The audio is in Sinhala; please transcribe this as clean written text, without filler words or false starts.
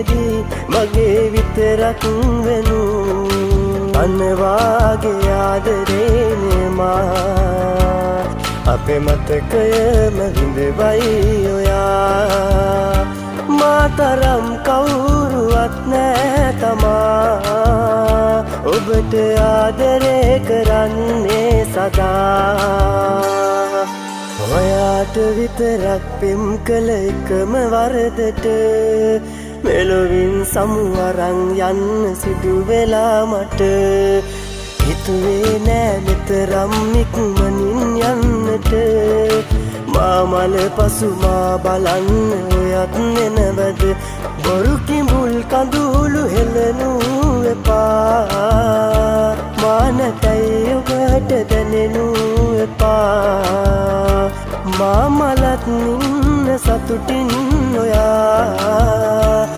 දී මගේ විතරක් වෙනු අනවාගේ ආදරේනේ මා අපේ මතකයම විඳවයි ඔයා මාතරම් කවුරුවත් නෑ තමා ඔබට ආදරේ කරන්නේ සදා ඔයාට විතරක් පෙම් කළ එකම වරදට මෙලොවින් සමු අරන් යන්න සිදු වෙලා මට හිතුවේ නෑ මෙතරම් ඉක්මනින් යන්නට මාමල පසු මා බලන්න ඔයත් නෙනවද බොරු කිඹුල් කඳුළු හෙලනු එපා මානතයි ඔබට දැනෙනු එපා මාමලත් නින්න සතුටින් ඔයා